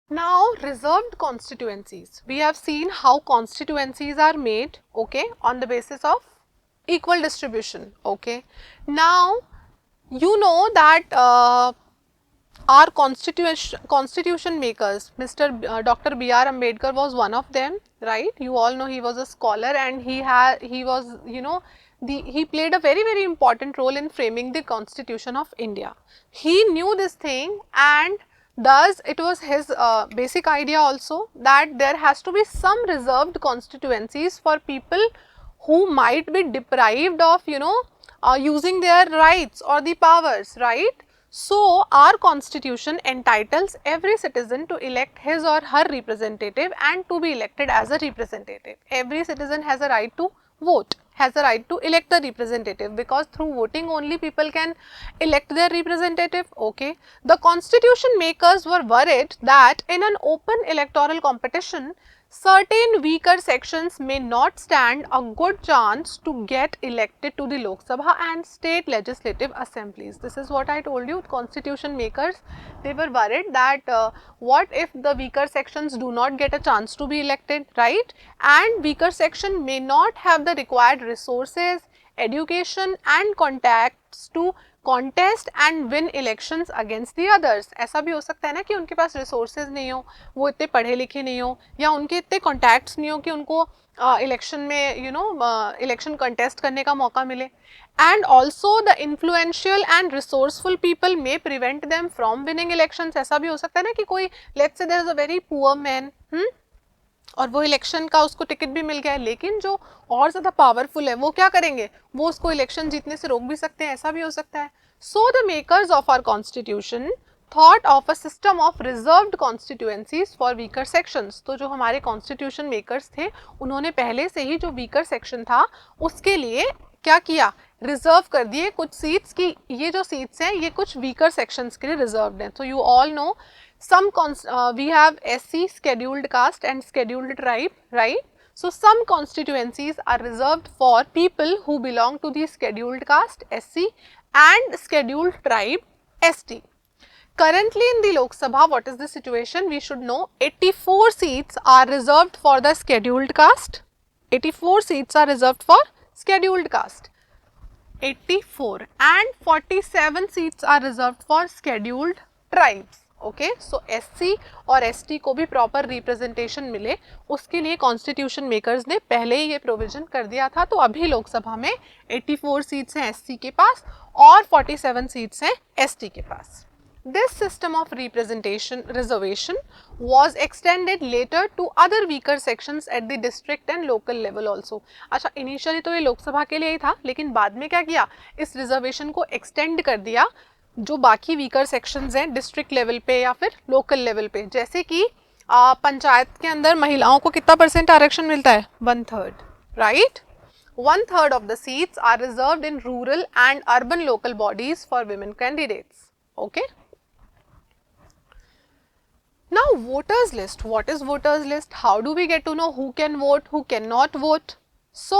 Now, reserved constituencies. We have seen how constituencies are made, okay, on the basis of equal distribution, okay. Now, you know that our constitution makers, Dr. B.R. Ambedkar was one of them, right? You all know he was a scholar and he was, you know, he played a very important role in framing the constitution of India. He knew this thing, and thus it was his basic idea also that there has to be some reserved constituencies for people who might be deprived of, you know, using their rights or the powers, right? So, our constitution entitles every citizen to elect his or her representative and to be elected as a representative. Every citizen has a right to vote, has a right to elect the representative, because through voting only people can elect their representative, okay. The constitution makers were worried that in an open electoral competition, certain weaker sections may not stand a good chance to get elected to the Lok Sabha and state legislative assemblies. This is what I told you, constitution makers, they were worried that what if the weaker sections do not get a chance to be elected, right? And weaker section may not have the required resources, education and contacts to contest and win elections against the others. ऐसा भी हो सकता है ना कि उनके पास resources नहीं हो, वो इतने पढ़े लिखे नहीं हो, या उनके इतने कॉन्टैक्ट्स नहीं हो कि उनको इलेक्शन में यू नो इलेक्शन कंटेस्ट करने का मौका मिले. And also the influential and resourceful people may prevent them from winning elections. ऐसा भी हो सकता है ना कि कोई let's say there is a very poor man और वो इलेक्शन का उसको टिकट भी मिल गया है, लेकिन जो और ज़्यादा पावरफुल है वो क्या करेंगे, वो उसको इलेक्शन जीतने से रोक भी सकते हैं. ऐसा भी हो सकता है. So the makers of our constitution thought of a system of reserved constituencies for weaker sections. तो जो हमारे कॉन्स्टिट्यूशन मेकर्स थे उन्होंने पहले से ही जो वीकर सेक्शन था उसके लिए क्या किया, रिजर्व कर दिए कुछ सीट्स की. ये जो सीट्स हैं ये कुछ वीकर सेक्शंस के लिए रिजर्व्ड हैं. तो you all know some we have SC, scheduled caste and scheduled tribe, right? So some constituencies are reserved for people who belong to the scheduled caste SC and scheduled tribe ST. Currently in the Lok Sabha, what is the situation? We should know 84 seats are reserved for the scheduled caste. 84 seats are reserved for scheduled caste. 84 and 47 seats are reserved for scheduled tribes. Okay, so SC और ST को भी proper representation मिले उसके लिए constitution makers ने पहले ही ये provision कर दिया था. तो अभी लोकसभा में 84 सीट्स हैं एससी के पास और 47 सीट्स हैं एसटी के पास. This system of representation reservation was extended later to other weaker sections at the district and local level also. अच्छा, इनिशियली तो ये लोकसभा के लिए ही था, लेकिन बाद में क्या किया, इस रिजर्वेशन को एक्सटेंड कर दिया जो बाकी वीकर सेक्शंस हैं डिस्ट्रिक्ट लेवल पे या फिर लोकल लेवल पे. जैसे कि पंचायत के अंदर महिलाओं को कितना परसेंट आरक्षण मिलता है, 1/3, right. 1/3 of the seats are reserved in rural and urban local bodies for women candidates. Okay. Now voters list. What is voters list? How do we get to know who can vote, who cannot vote? So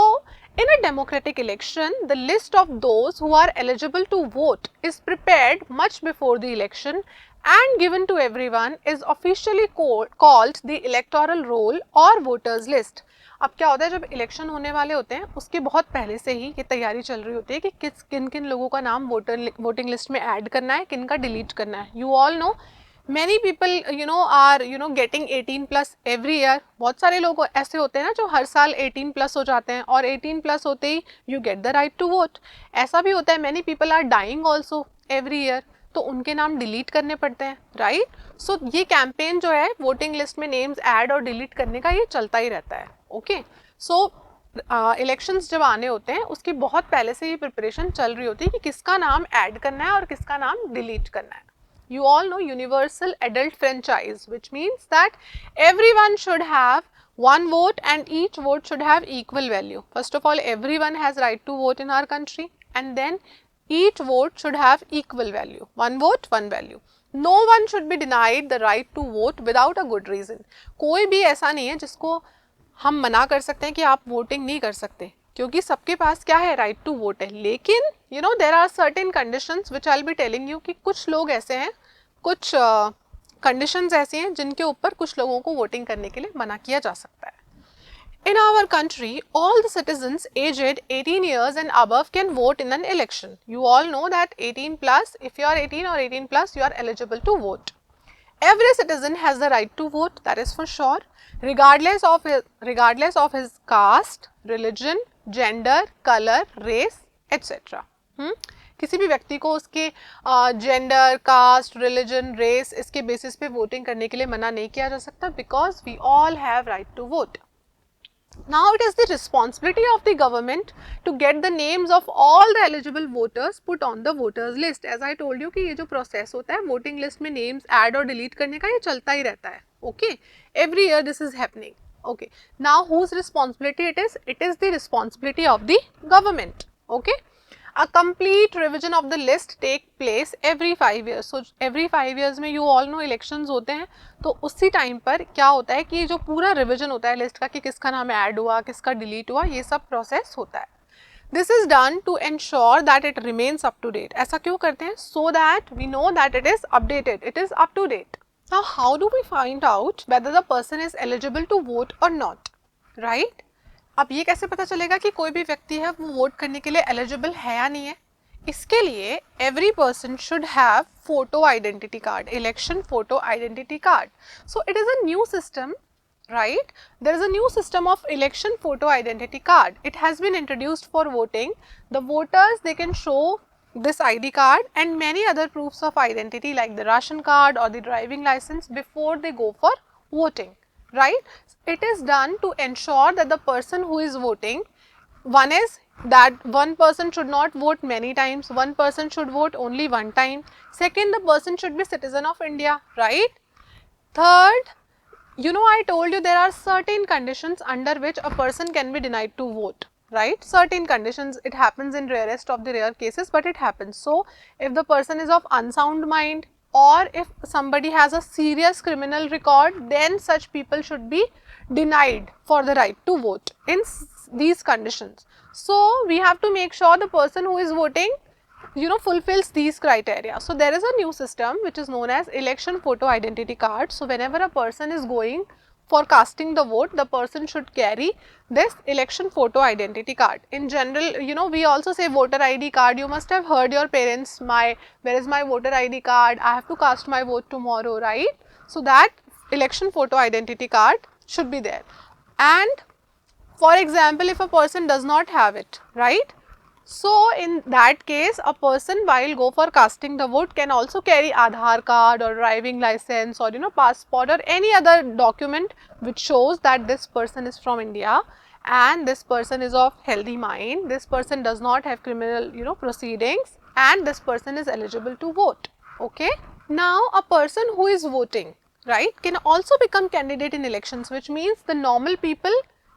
in a democratic election, the list of those who are eligible to vote is prepared much before the election and given to everyone is officially called the electoral roll or voters list. अब क्या होता है, जब election होने वाले होते हैं उसके बहुत पहले से ही ये तैयारी चल रही होती है कि किन किन लोगों का नाम वोटिंग लिस्ट में ऐड करना है, किन का डिलीट करना है. You all know many people are getting 18+ every year. बहुत सारे लोग ऐसे होते हैं ना जो हर साल 18+ हो जाते हैं और 18+ होते ही you get the right to vote. ऐसा भी होता है many people are dying also every year, तो उनके नाम डिलीट करने पड़ते हैं, राइट. सो ये कैंपेन जो है वोटिंग लिस्ट में नेम्स ऐड और डिलीट करने का ये चलता ही रहता है. ओके, सो इलेक्शंस जब आने होते हैं उसकी बहुत पहले से ये प्रिपरेशन चल रही होती है कि किसका नाम ऐड करना है और किसका नाम डिलीट करना है. You all know universal adult franchise, which means that everyone should have one vote and each vote should have equal value. First of all, everyone has right to vote in our country, and then each vote should have equal value. One vote, one value. No one should be denied the right to vote without a good reason. कोई भी ऐसा नहीं है जिसको हम मना कर सकते हैं कि आप वोटिंग नहीं कर सकते, क्योंकि सबके पास क्या है, राइट टू वोट है. लेकिन there are certain conditions which I will be telling you कि कुछ लोग ऐसे हैं, कुछ कंडीशंस ऐसी हैं जिनके ऊपर कुछ लोगों को वोटिंग करने के लिए मना किया जा सकता है. In our country, all the citizens aged 18 years and above can vote in an election. You all know that 18 plus, if you are 18 or 18 plus, you are eligible to vote. Every citizen has the right to vote, that is for sure, regardless of his caste, religion, gender, color, race, etc. किसी भी व्यक्ति को उसके gender, caste, religion, race इसके basis पे voting करने के लिए मना नहीं किया जा सकता, because we all have right to vote. Now it is the responsibility of the government to get the names of all the eligible voters put on the voters list. As I told you कि ये जो process होता है voting list में names add और delete करने का, ये चलता ही रहता है. Okay, every year this is happening. Okay, now whose responsibility it is? It is the responsibility of the government. Okay. A complete revision of the list take place every 5 years. So every 5 years में you all know elections होते हैं, तो उसी time पर क्या होता है कि जो पूरा रिविजन होता है लिस्ट का कि किसका नाम ऐड हुआ, किसका डिलीट हुआ, ये सब प्रोसेस होता है. This is done to ensure that it remains up to date. ऐसा क्यों करते हैं? So that we know that it is updated, it is up to date. Now how do we find out whether the person is eligible to vote or not? Right? अब ये कैसे पता चलेगा कि कोई भी व्यक्ति है वो वोट करने के लिए एलिजिबल है या नहीं है? इसके लिए every person should have photo identity card, election photo identity card. So it is a new system, right? There is a new system of election photo identity card. It has been introduced for voting. The voters, they can show this ID card and many other proofs of identity like the ration card or the driving license before they go for voting, right? It is done to ensure that the person who is voting, one is that one person should not vote many times, one person should vote only one time. Second, the person should be citizen of India, right? Third, you know, I told you there are certain conditions under which a person can be denied to vote, right? Certain conditions, it happens in rarest of the rare cases, but it happens. So if the person is of unsound mind or if somebody has a serious criminal record, then such people should be denied for the right to vote in these conditions. So we have to make sure the person who is voting, you know, fulfills these criteria. So there is a new system which is known as election photo identity card. So whenever a person is going for casting the vote, the person should carry this election photo identity card. In general, you know, we also say voter ID card. You must have heard your parents, where is my voter ID card? I have to cast my vote tomorrow, right? So that election photo identity card should be there. And for example, if a person does not have it, right? So in that case, a person while go for casting the vote can also carry Aadhaar card or driving license or, you know, passport or any other document which shows that this person is from India and this person is of healthy mind, this person does not have criminal, you know, proceedings and this person is eligible to vote. Okay. Now a person who is voting, right, can also become candidate in elections, which means the normal people,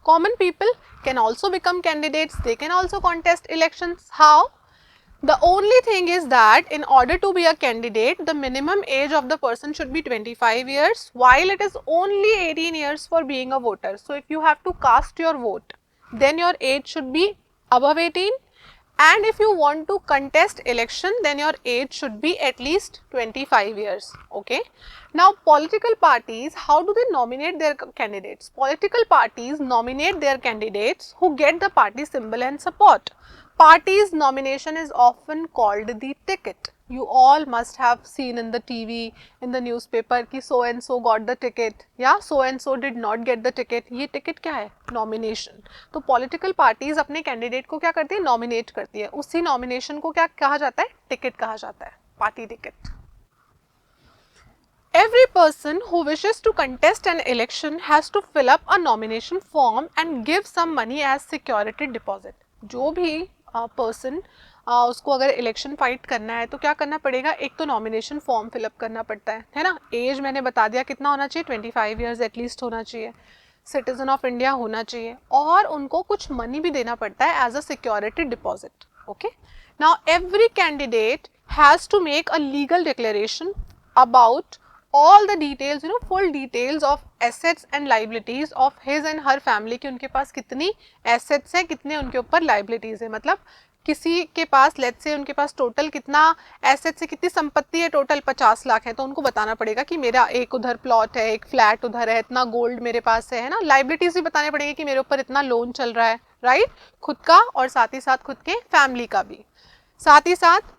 common people can also become candidates, they can also contest elections. How? The only thing is that in order to be a candidate, the minimum age of the person should be 25 years, while it is only 18 years for being a voter. So if you have to cast your vote, then your age should be above 18, and if you want to contest election, then your age should be at least 25 years. Okay. Now political parties, how do they nominate their candidates? Political parties nominate their candidates who get the party symbol and support. Party's nomination is often called the ticket. You all must have seen in the TV, in the newspaper कि so and so got the ticket, या so and so did not get the ticket. ये ticket क्या है? Nomination. तो political parties अपने candidate को क्या करती है? Nominate करती है. उसी nomination को क्या कहा जाता है? Ticket कहा जाता है. Party ticket. Every person who wishes to contest an election has to fill up a nomination form and give some money as security deposit. जो भी person उसको अगर इलेक्शन फाइट करना है तो क्या करना पड़ेगा? एक तो नॉमिनेशन फॉर्म फिलअप करना पड़ता है ना. एज मैंने बता दिया कितना होना चाहिए, 25 इयर्स एटलीस्ट होना चाहिए, सिटीजन ऑफ इंडिया होना चाहिए और उनको कुछ मनी भी देना पड़ता है as a security deposit. Okay. Now every candidate has to make a legal declaration about all the details, you know, full details of assets and liabilities of his and her family कि उनके पास कितनी assets हैं, कितने उनके ऊपर liabilities हैं. मतलब किसी के पास लेट्स से उनके पास टोटल कितना एसेट से कितनी संपत्ति है, टोटल 50 लाख है, तो उनको बताना पड़ेगा कि मेरा एक उधर प्लॉट है, एक फ्लैट उधर है, इतना गोल्ड मेरे पास है ना। लाइबिलिटीज भी बताने पड़ेंगे कि मेरे ऊपर इतना लोन चल रहा है, राइट, खुद का और साथ ही साथ खुद के फैमिली का भी। साथ ही साथ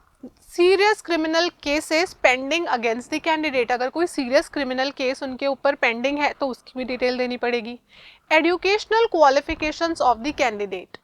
serious criminal cases pending against the candidate, अगर कोई सीरियस क्रिमिनल केस उनके ऊपर पेंडिंग है तो उसकी भी डिटेल देनी पड़ेगी। Educational qualifications of the candidate,